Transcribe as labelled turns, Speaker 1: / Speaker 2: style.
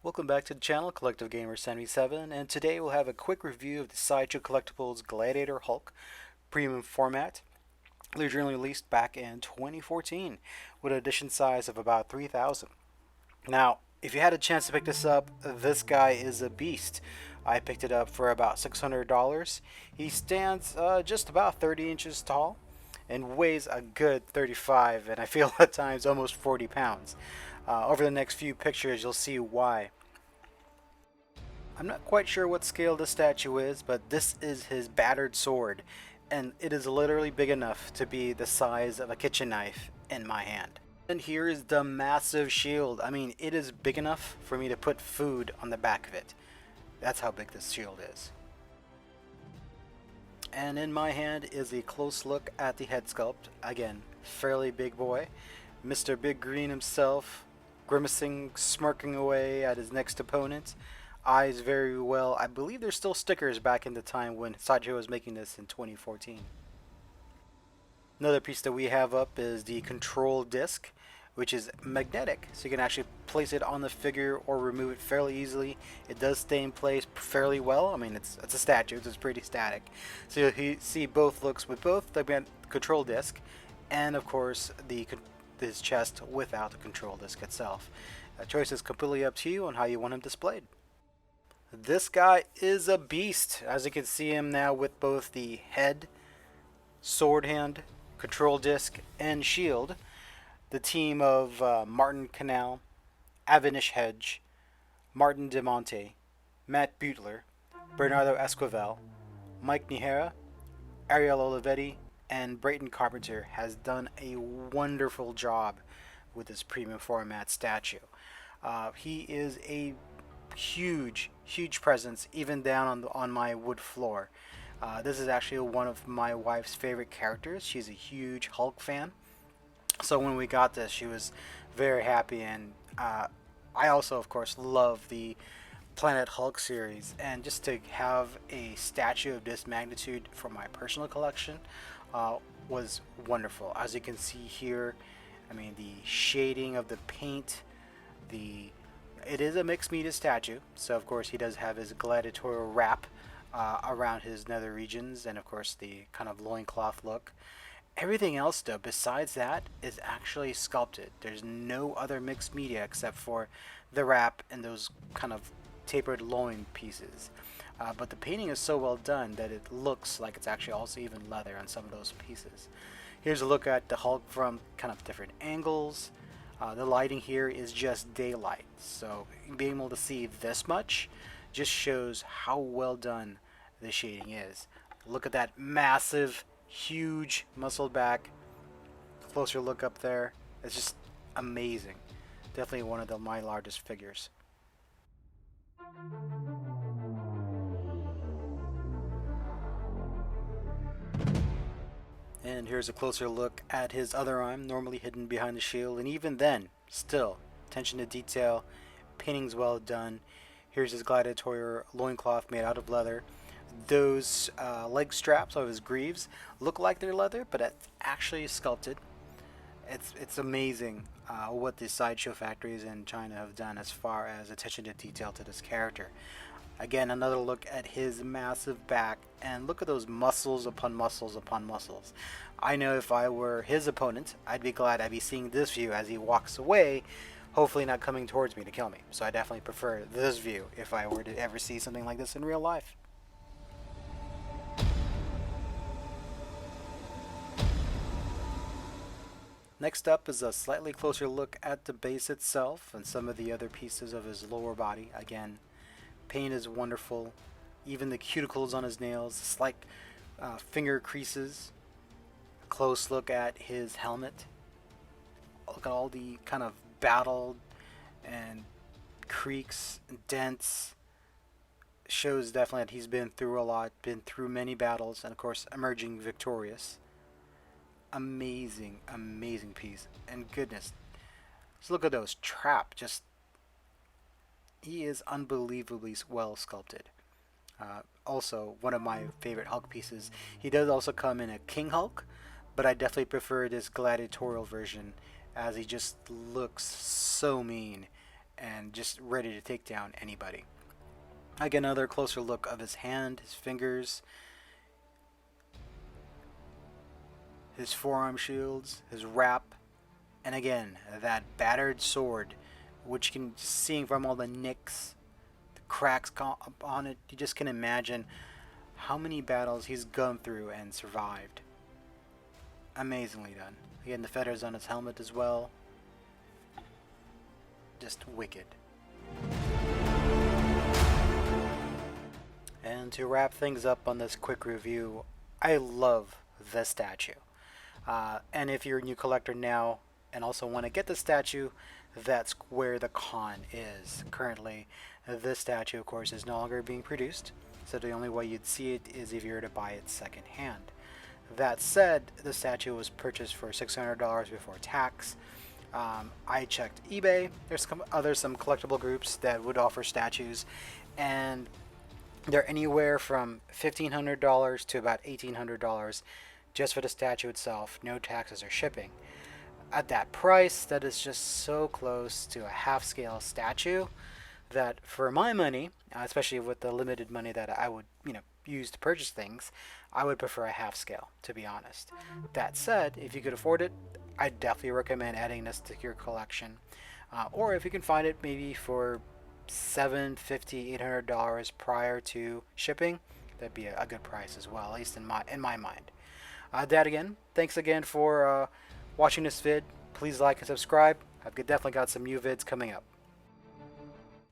Speaker 1: Welcome back to the channel, Collective Gamer 77, and today we'll have a quick review of the Sideshow Collectibles Gladiator Hulk premium format, originally released back in 2014 with an edition size of about 3,000. Now, if you had a chance to pick this up, this guy is a beast. I picked it up for about $600. He stands just about 30 inches tall and weighs a good 35, and I feel at times almost 40 pounds. Over the next few pictures, you'll see why. I'm not quite sure what scale the statue is, but this is his battered sword, and it is literally big enough to be the size of a kitchen knife in my hand. And here is the massive shield. I mean, it is big enough for me to put food on the back of it. That's how big this shield is. And in my hand is a close look at the head sculpt. Again, fairly big boy. Mr. Big Green himself, grimacing, smirking away at his next opponent. Eyes very well. I believe there's still stickers back in the time when Sideshow was making this in 2014. Another piece that we have up is the control disc, which is magnetic, so you can actually place it on the figure or remove it fairly easily. It does stay in place fairly well. I mean, it's a statue, so it's pretty static. So you see both looks with both the control disc and, of course, his chest without the control disc itself. The choice is completely up to you on how you want him displayed. This guy is a beast, as you can see him now with both the head, sword hand, control disc, and shield. The team of Martin Canal, Avanish Hedge, Martin DeMonte, Matt Butler, Bernardo Esquivel, Mike Nihera, Ariel Olivetti, and Brayton Carpenter has done a wonderful job with this premium format statue. He is a huge presence even down on my wood floor. This is actually one of my wife's favorite characters. She's a huge Hulk fan, so when we got this, she was very happy, and I also, of course, love the Planet Hulk series, and just to have a statue of this magnitude for my personal collection was wonderful. As you can see here, I mean, the shading of the paint, it is a mixed media statue, so of course he does have his gladiatorial wrap around his nether regions, and of course the kind of loincloth look. Everything else, though, besides that, is actually sculpted. There's no other mixed media except for the wrap and those kind of tapered loin pieces. But the painting is so well done that it looks like it's actually also even leather on some of those pieces. Here's a look at the Hulk from kind of different angles. The lighting here is just daylight, so being able to see this much just shows how well done the shading is. Look at that massive, huge muscled back. Closer look up there. It's just amazing. Definitely one of my largest figures. And here's a closer look at his other arm, normally hidden behind the shield, and even then, still, attention to detail, painting's well done. Here's his gladiator loincloth made out of leather. Those leg straps of his greaves look like they're leather, but it's actually sculpted. It's amazing what the Sideshow factories in China have done as far as attention to detail to this character. Again, another look at his massive back, and look at those muscles upon muscles upon muscles. I know if I were his opponent, I'd be glad I'd be seeing this view as he walks away, hopefully not coming towards me to kill me. So I definitely prefer this view if I were to ever see something like this in real life. Next up is a slightly closer look at the base itself and some of the other pieces of his lower body. Again, paint is wonderful. Even the cuticles on his nails, slight finger creases. A close look at his helmet. Look at all the kind of battled and creaks, dents. Shows definitely that he's been through a lot, been through many battles, and of course emerging victorious. Amazing piece. And goodness, just look at those trap. Just, he is unbelievably well sculpted. Also, one of my favorite Hulk pieces. He does also come in a King Hulk, but I definitely prefer this gladiatorial version, as he just looks so mean and just ready to take down anybody. I get another closer look of his hand, his fingers, his forearm shields, his wrap, and again, that battered sword, which you can see from all the nicks, the cracks on it. You just can imagine how many battles he's gone through and survived. Amazingly done. Again, the feathers on his helmet as well. Just wicked. And to wrap things up on this quick review, I love the statue. And if you're a new collector now and also want to get the statue, that's where the con is. Currently, this statue, of course, is no longer being produced, so the only way you'd see it is if you were to buy it second hand. That said, the statue was purchased for $600 before tax. I checked eBay. There's some collectible groups that would offer statues, and they're anywhere from $1,500 to about $1,800 just for the statue itself, no taxes or shipping. At that price, that is just so close to a half-scale statue that, for my money, especially with the limited money that I would, use to purchase things, I would prefer a half scale, to be honest. That said, if you could afford it, I definitely recommend adding this to your collection. Or if you can find it maybe for $750, $800 prior to shipping, that'd be a good price as well, at least in my mind. That again, thanks again for watching this vid. Please like and subscribe. I've definitely got some new vids coming up.